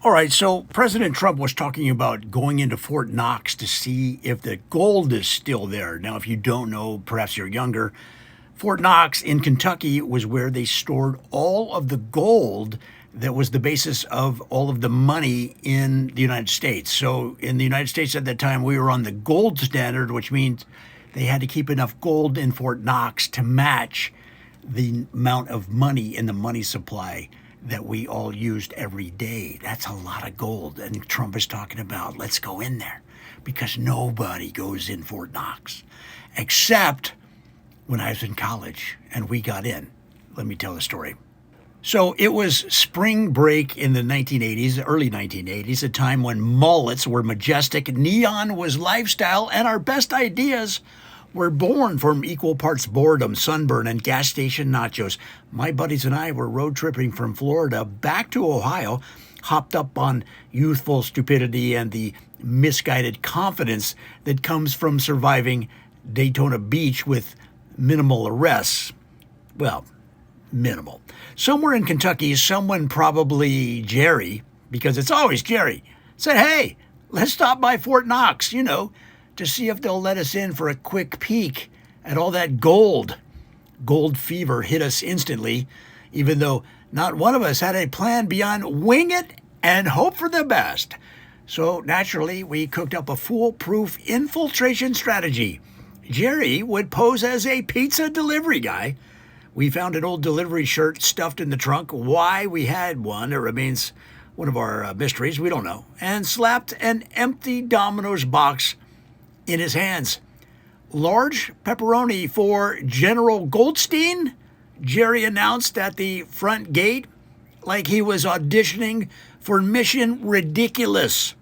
All right, so President Trump was talking about going into Fort Knox to see if the gold is still there. Now, if you don't know, perhaps you're younger, Fort Knox in Kentucky was where they stored all of the gold that was the basis of all of the money in the United States. So, in the United States at that time, we were on the gold standard, which means they had to keep enough gold in Fort Knox to match the amount of money in the money supply that we all used every day. That's a lot of gold. And Trump is talking about, let's go in there, because nobody goes in Fort Knox except when I was in college and we got in. Let me tell the story. So it was spring break in the 1980s, early 1980s, a time when mullets were majestic, neon was lifestyle, and our best ideas were born from equal parts boredom, sunburn, and gas station nachos. My buddies and I were road tripping from Florida back to Ohio, hopped up on youthful stupidity and the misguided confidence that comes from surviving Daytona Beach with minimal arrests. Well, minimal. Somewhere in Kentucky, someone, probably Jerry, because it's always Jerry, said, hey, let's stop by Fort Knox, to see if they'll let us in for a quick peek at all that gold. Gold fever hit us instantly, even though not one of us had a plan beyond wing it and hope for the best. So naturally, we cooked up a foolproof infiltration strategy. Jerry would pose as a pizza delivery guy. We found an old delivery shirt stuffed in the trunk. Why we had one, it remains one of our mysteries. We don't know. And slapped an empty Domino's box in his hands. Large pepperoni for General Goldstein, Jerry announced at the front gate, like he was auditioning for Mission Ridiculous.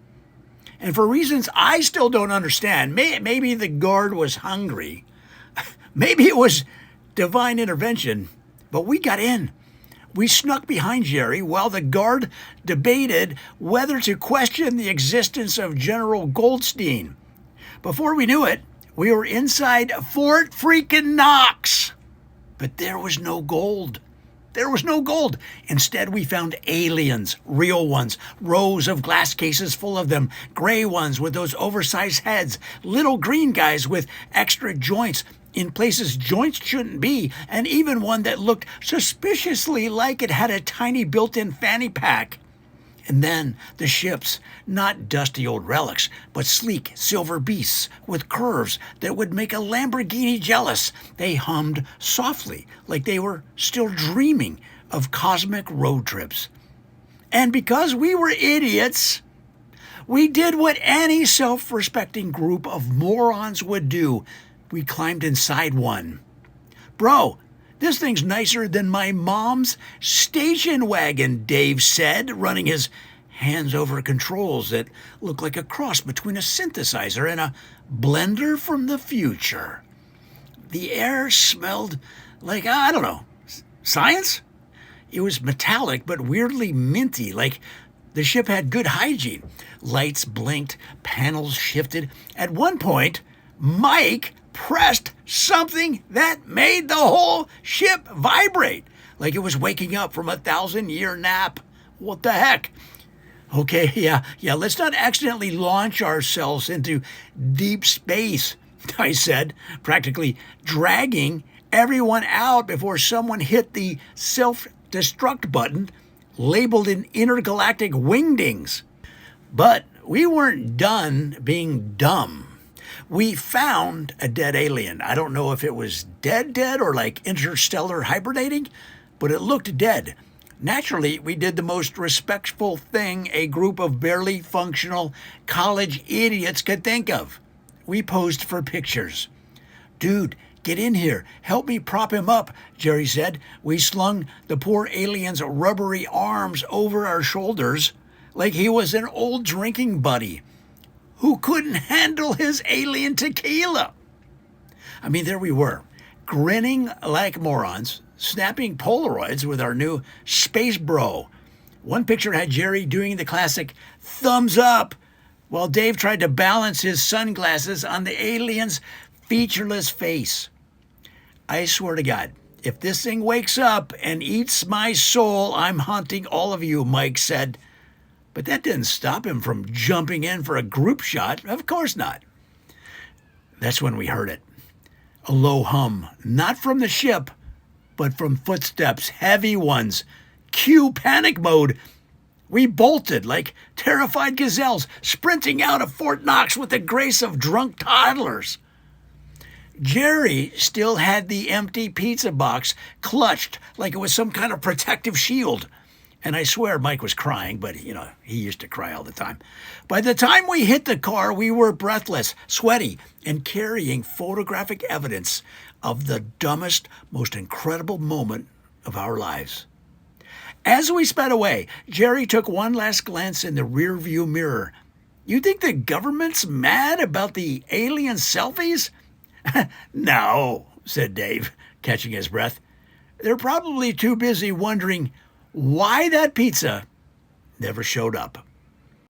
And for reasons I still don't understand, maybe the guard was hungry. Maybe it was divine intervention, but we got in. We snuck behind Jerry while the guard debated whether to question the existence of General Goldstein. Before we knew it, we were inside Fort freaking Knox. But there was no gold. There was no gold. Instead, we found aliens, real ones, rows of glass cases full of them, gray ones with those oversized heads, little green guys with extra joints in places joints shouldn't be, and even one that looked suspiciously like it had a tiny built-in fanny pack. And then the ships, not dusty old relics, but sleek silver beasts with curves that would make a Lamborghini jealous. They hummed softly, like they were still dreaming of cosmic road trips. And because we were idiots, we did what any self-respecting group of morons would do. We climbed inside one. Bro, this thing's nicer than my mom's station wagon, Dave said, running his hands over controls that looked like a cross between a synthesizer and a blender from the future. The air smelled like, I don't know, science? It was metallic but weirdly minty, like the ship had good hygiene. Lights blinked, panels shifted. At one point, Mike pressed something that made the whole ship vibrate, like it was waking up from a 1,000-year nap. What the heck? Okay, yeah, let's not accidentally launch ourselves into deep space, I said, practically dragging everyone out before someone hit the self-destruct button labeled in intergalactic wingdings. But we weren't done being dumb. We found a dead alien. I don't know if it was dead or like interstellar hibernating, but it looked dead. Naturally, we did the most respectful thing a group of barely functional college idiots could think of. We posed for pictures. Dude, get in here. Help me prop him up, Jerry said. We slung the poor alien's rubbery arms over our shoulders like he was an old drinking buddy who couldn't handle his alien tequila. I mean, there we were, grinning like morons, snapping Polaroids with our new space bro. One picture had Jerry doing the classic thumbs up, while Dave tried to balance his sunglasses on the alien's featureless face. I swear to God, if this thing wakes up and eats my soul, I'm hunting all of you, Mike said. But that didn't stop him from jumping in for a group shot. Of course not. That's when we heard it. A low hum, not from the ship, but from footsteps, heavy ones. Cue panic mode. We bolted like terrified gazelles, sprinting out of Fort Knox with the grace of drunk toddlers. Jerry still had the empty pizza box clutched like it was some kind of protective shield. And I swear Mike was crying, but, he used to cry all the time. By the time we hit the car, we were breathless, sweaty, and carrying photographic evidence of the dumbest, most incredible moment of our lives. As we sped away, Jerry took one last glance in the rearview mirror. You think the government's mad about the alien selfies? No, said Dave, catching his breath. They're probably too busy wondering why that pizza never showed up.